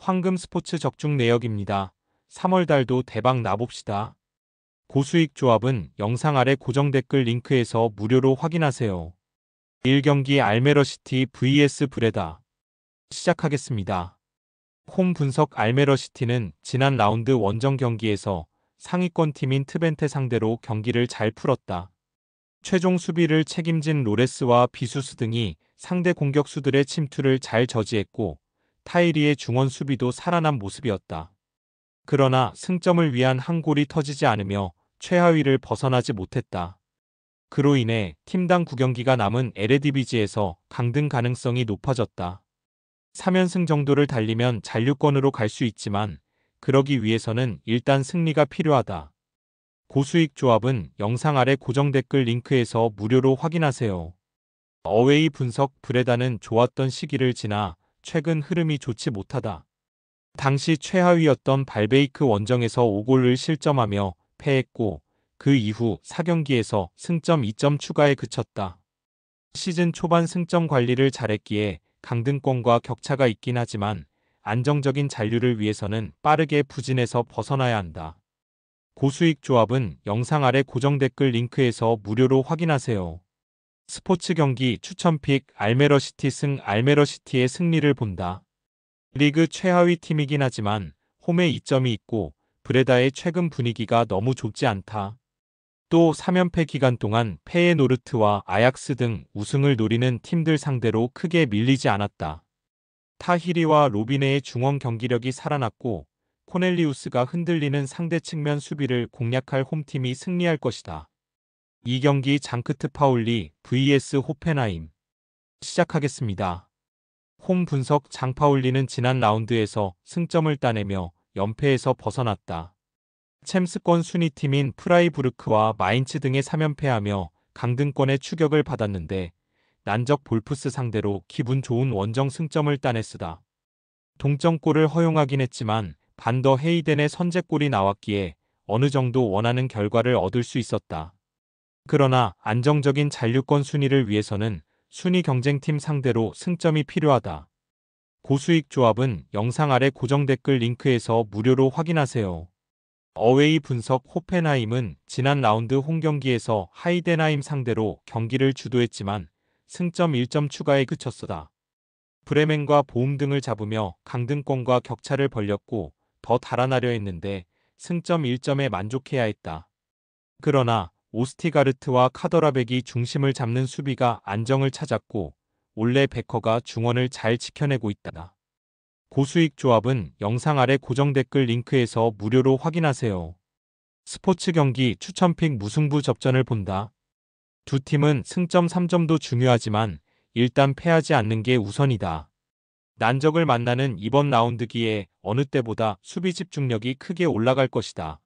황금 스포츠 적중 내역입니다. 3월 달도 대박 나봅시다. 고수익 조합은 영상 아래 고정 댓글 링크에서 무료로 확인하세요. 1경기 알메러시티 vs 브레다. 시작하겠습니다. 홈 분석 알메러시티는 지난 라운드 원정 경기에서 상위권 팀인 트벤테 상대로 경기를 잘 풀었다. 최종 수비를 책임진 로레스와 비수스 등이 상대 공격수들의 침투를 잘 저지했고 타이리의 중원 수비도 살아난 모습이었다. 그러나 승점을 위한 한 골이 터지지 않으며 최하위를 벗어나지 못했다. 그로 인해 팀당 9경기가 남은 에레디비지에서 강등 가능성이 높아졌다. 3연승 정도를 달리면 잔류권으로 갈 수 있지만 그러기 위해서는 일단 승리가 필요하다. 고수익 조합은 영상 아래 고정 댓글 링크에서 무료로 확인하세요. 어웨이 분석 브레다는 좋았던 시기를 지나 최근 흐름이 좋지 못하다. 당시 최하위였던 발베이크 원정에서 5골을 실점하며 패했고 그 이후 4경기에서 승점 2점 추가에 그쳤다. 시즌 초반 승점 관리를 잘했기에 강등권과 격차가 있긴 하지만 안정적인 잔류를 위해서는 빠르게 부진에서 벗어나야 한다. 고수익 조합은 영상 아래 고정 댓글 링크에서 무료로 확인하세요. 스포츠 경기 추천픽 알메러시티 승 알메러시티의 승리를 본다. 리그 최하위 팀이긴 하지만 홈에 이점이 있고 브레다의 최근 분위기가 너무 좋지 않다. 또 3연패 기간 동안 페예노르트와 아약스 등 우승을 노리는 팀들 상대로 크게 밀리지 않았다. 타히리와 로비네의 중원 경기력이 살아났고 코넬리우스가 흔들리는 상대 측면 수비를 공략할 홈팀이 승리할 것이다. 2경기 장크트 파울리 vs 호펜하임. 시작하겠습니다. 홈 분석 장파울리는 지난 라운드에서 승점을 따내며 연패에서 벗어났다. 챔스권 순위팀인 프라이부르크와 마인츠 등에 3연패하며 강등권의 추격을 받았는데 난적 볼프스 상대로 기분 좋은 원정 승점을 따냈으다. 동점골을 허용하긴 했지만 반더 헤이덴의 선제골이 나왔기에 어느 정도 원하는 결과를 얻을 수 있었다. 그러나 안정적인 잔류권 순위를 위해서는 순위 경쟁팀 상대로 승점이 필요하다. 고수익 조합은 영상 아래 고정 댓글 링크에서 무료로 확인하세요. 어웨이 분석 호펜하임은 지난 라운드 홈경기에서 하이덴하임 상대로 경기를 주도했지만 승점 1점 추가에 그쳤다. 브레멘과 보움 등을 잡으며 강등권과 격차를 벌렸고 더 달아나려 했는데 승점 1점에 만족해야 했다. 그러나 오스티가르트와 카더라백이 중심을 잡는 수비가 안정을 찾았고 올레 베커가 중원을 잘 지켜내고 있다. 고수익 조합은 영상 아래 고정 댓글 링크에서 무료로 확인하세요. 스포츠 경기 추천픽 무승부 접전을 본다. 두 팀은 승점 3점도 중요하지만 일단 패하지 않는 게 우선이다. 난적을 만나는 이번 라운드기에 어느 때보다 수비 집중력이 크게 올라갈 것이다.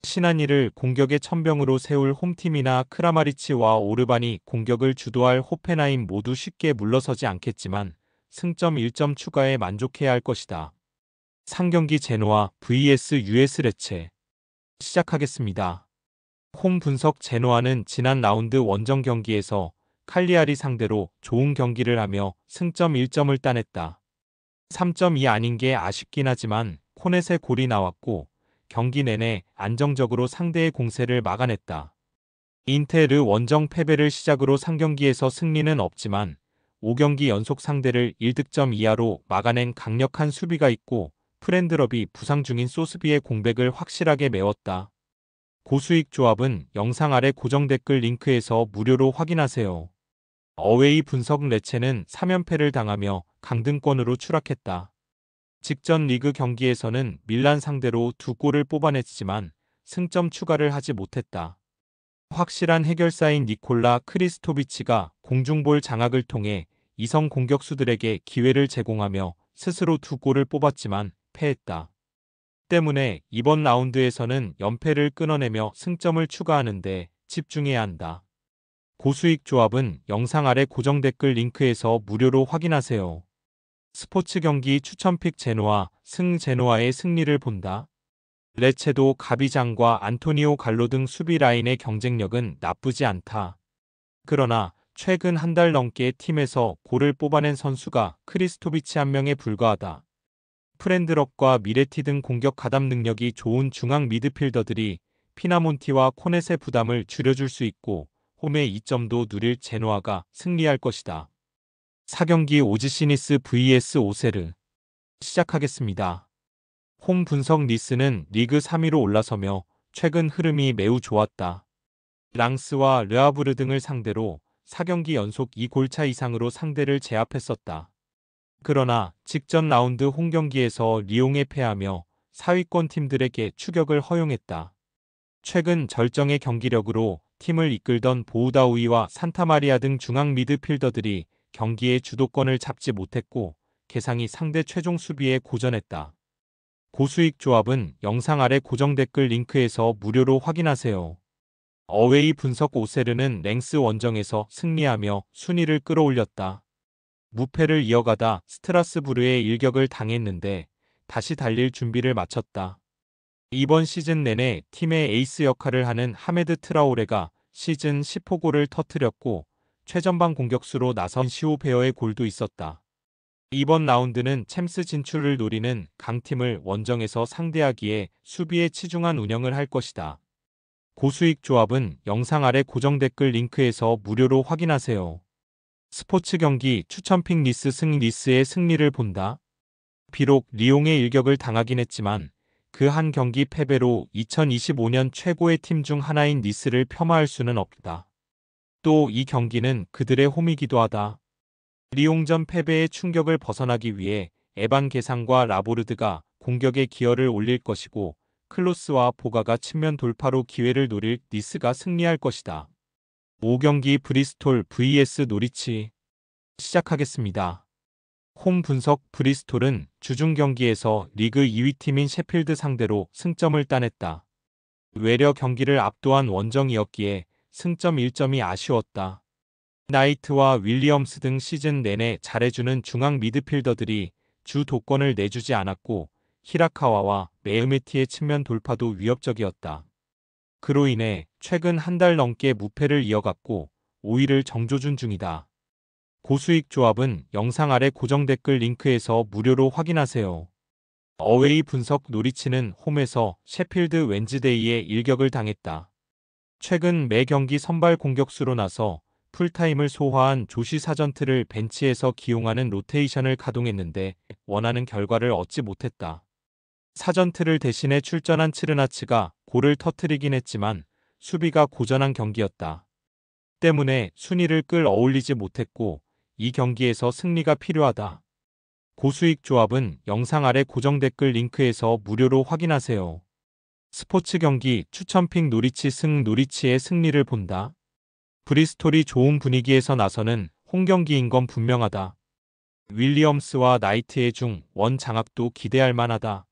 시나니를 공격의 천병으로 세울 홈팀이나 크라마리치와 오르반이 공격을 주도할 호펜하임 모두 쉽게 물러서지 않겠지만 승점 1점 추가에 만족해야 할 것이다. 상경기 제노아 vs US 레체. 시작하겠습니다. 홈 분석 제노아는 지난 라운드 원정 경기에서 칼리아리 상대로 좋은 경기를 하며 승점 1점을 따냈다. 3점이 아닌 게 아쉽긴 하지만 코넷의 골이 나왔고 경기 내내 안정적으로 상대의 공세를 막아냈다. 인테르 원정 패배를 시작으로 3경기에서 승리는 없지만 5경기 연속 상대를 1득점 이하로 막아낸 강력한 수비가 있고 프렌드럽이 부상 중인 소스비의 공백을 확실하게 메웠다. 고수익 조합은 영상 아래 고정 댓글 링크에서 무료로 확인하세요. 어웨이 분석 레체는 3연패를 당하며 강등권으로 추락했다. 직전 리그 경기에서는 밀란 상대로 2골을 뽑아냈지만 승점 추가를 하지 못했다. 확실한 해결사인 니콜라 크리스토비치가 공중볼 장악을 통해 이성 공격수들에게 기회를 제공하며 스스로 2골을 뽑았지만 패했다. 때문에 이번 라운드에서는 연패를 끊어내며 승점을 추가하는 데 집중해야 한다. 고수익 조합은 영상 아래 고정 댓글 링크에서 무료로 확인하세요. 스포츠 경기 추천픽 제노아 승 제노아의 승리를 본다. 레체도 가비장과 안토니오 갈로 등 수비 라인의 경쟁력은 나쁘지 않다. 그러나 최근 한 달 넘게 팀에서 골을 뽑아낸 선수가 크리스토비치 한 명에 불과하다. 프렌드럭과 미레티 등 공격 가담 능력이 좋은 중앙 미드필더들이 피나몬티와 코넷의 부담을 줄여줄 수 있고 홈의 이점도 누릴 제노아가 승리할 것이다. 4경기 오지시니스 vs 오세르 시작하겠습니다. 홈 분석 니스는 리그 3위로 올라서며 최근 흐름이 매우 좋았다. 랑스와 르아브르 등을 상대로 4경기 연속 2골차 이상으로 상대를 제압했었다. 그러나 직전 라운드 홈경기에서 리옹에 패하며 4위권 팀들에게 추격을 허용했다. 최근 절정의 경기력으로 팀을 이끌던 보우다우이와 산타마리아 등 중앙 미드필더들이 경기의 주도권을 잡지 못했고 개상이 상대 최종 수비에 고전했다. 고수익 조합은 영상 아래 고정 댓글 링크에서 무료로 확인하세요. 어웨이 분석 오세르는 랭스 원정에서 승리하며 순위를 끌어올렸다. 무패를 이어가다 스트라스부르의 일격을 당했는데 다시 달릴 준비를 마쳤다. 이번 시즌 내내 팀의 에이스 역할을 하는 하메드 트라오레가 시즌 10호 골을 터뜨렸고 최전방 공격수로 나선 시오베어의 골도 있었다. 이번 라운드는 챔스 진출을 노리는 강팀을 원정에서 상대하기에 수비에 치중한 운영을 할 것이다. 고수익 조합은 영상 아래 고정 댓글 링크에서 무료로 확인하세요. 스포츠 경기 추천픽 니스 니스의 승리를 본다. 비록 리옹의 일격을 당하긴 했지만 그 한 경기 패배로 2025년 최고의 팀 중 하나인 니스를 폄하할 수는 없다. 또 이 경기는 그들의 홈이기도 하다. 리옹전 패배의 충격을 벗어나기 위해 에반 게상과 라보르드가 공격에 기여를 올릴 것이고 클로스와 보가가 측면 돌파로 기회를 노릴 니스가 승리할 것이다. 5경기 브리스톨 vs 노리치 시작하겠습니다. 홈 분석 브리스톨은 주중 경기에서 리그 2위 팀인 셰필드 상대로 승점을 따냈다. 외려 경기를 압도한 원정이었기에 승점 1점이 아쉬웠다. 나이트와 윌리엄스 등 시즌 내내 잘해주는 중앙 미드필더들이 주 도권을 내주지 않았고 히라카와와 메흐메티의 측면 돌파도 위협적이었다. 그로 인해 최근 한 달 넘게 무패를 이어갔고 5위를 정조준 중이다. 고수익 조합은 영상 아래 고정 댓글 링크에서 무료로 확인하세요. 어웨이 분석 노리치는 홈에서 셰필드 웬즈데이에 일격을 당했다. 최근 매 경기 선발 공격수로 나서 풀타임을 소화한 조시 사전트를 벤치에서 기용하는 로테이션을 가동했는데 원하는 결과를 얻지 못했다. 사전트를 대신해 출전한 츠르나츠가 골을 터뜨리긴 했지만 수비가 고전한 경기였다. 때문에 순위를 끌어올리지 못했고 이 경기에서 승리가 필요하다. 고수익 조합은 영상 아래 고정 댓글 링크에서 무료로 확인하세요. 스포츠 경기 추천픽 노리치 노리치의 승리를 본다. 브리스톨이 좋은 분위기에서 나서는 홈경기인 건 분명하다. 윌리엄스와 나이트의 중1 장악도 기대할 만하다.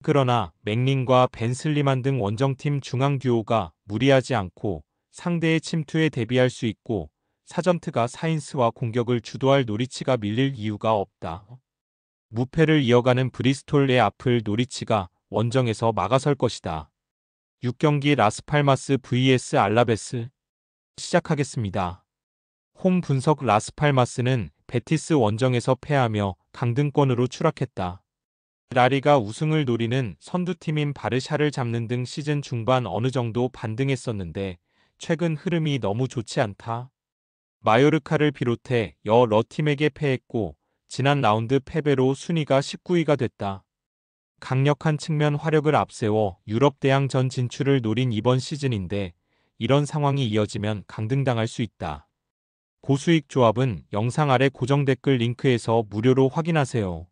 그러나 맥린과 벤 슬리만 등 원정팀 중앙 듀오가 무리하지 않고 상대의 침투에 대비할 수 있고 사전트가 사인스와 공격을 주도할 노리치가 밀릴 이유가 없다. 무패를 이어가는 브리스톨의 앞을 노리치가 원정에서 막아설 것이다. 6경기 라스팔마스 vs 알라베스 시작하겠습니다. 홈 분석 라스팔마스는 베티스 원정에서 패하며 강등권으로 추락했다. 라리가 우승을 노리는 선두팀인 바르샤를 잡는 등 시즌 중반 어느 정도 반등했었는데 최근 흐름이 너무 좋지 않다. 마요르카를 비롯해 여러 팀에게 패했고 지난 라운드 패배로 순위가 19위가 됐다. 강력한 측면 화력을 앞세워 유럽 대항전 진출을 노린 이번 시즌인데 이런 상황이 이어지면 강등당할 수 있다. 고수익 조합은 영상 아래 고정 댓글 링크에서 무료로 확인하세요.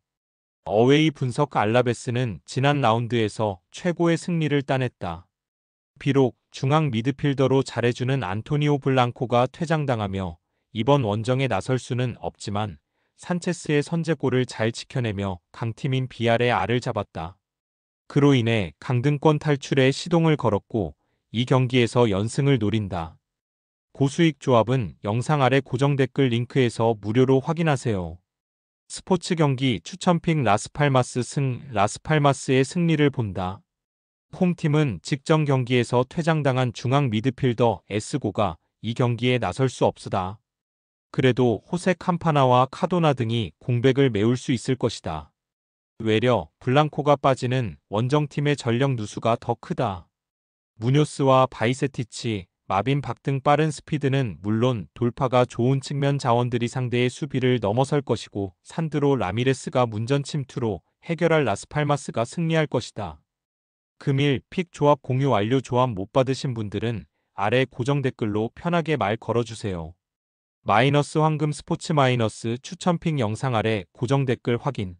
어웨이 분석 알라베스는 지난 라운드에서 최고의 승리를 따냈다. 비록 중앙 미드필더로 잘해주는 안토니오 블랑코가 퇴장당하며 이번 원정에 나설 수는 없지만 산체스의 선제골을 잘 지켜내며 강팀인 비알의 알을 잡았다. 그로 인해 강등권 탈출에 시동을 걸었고 이 경기에서 연승을 노린다. 고수익 조합은 영상 아래 고정 댓글 링크에서 무료로 확인하세요. 스포츠 경기 추천픽 라스팔마스 라스팔마스의 승리를 본다. 홈팀은 직전 경기에서 퇴장당한 중앙 미드필더 에스고가 이 경기에 나설 수 없으다. 그래도 호세 캄파나와 카도나 등이 공백을 메울 수 있을 것이다. 외려 블랑코가 빠지는 원정팀의 전력 누수가 더 크다. 무뇨스와 바이세티치, 마빈 박 등 빠른 스피드는 물론 돌파가 좋은 측면 자원들이 상대의 수비를 넘어설 것이고 산드로 라미레스가 문전 침투로 해결할 라스팔마스가 승리할 것이다. 금일 픽 조합 공유 완료. 조합 못 받으신 분들은 아래 고정 댓글로 편하게 말 걸어주세요. 마이너스 황금 스포츠 마이너스 추천 픽 영상 아래 고정 댓글 확인.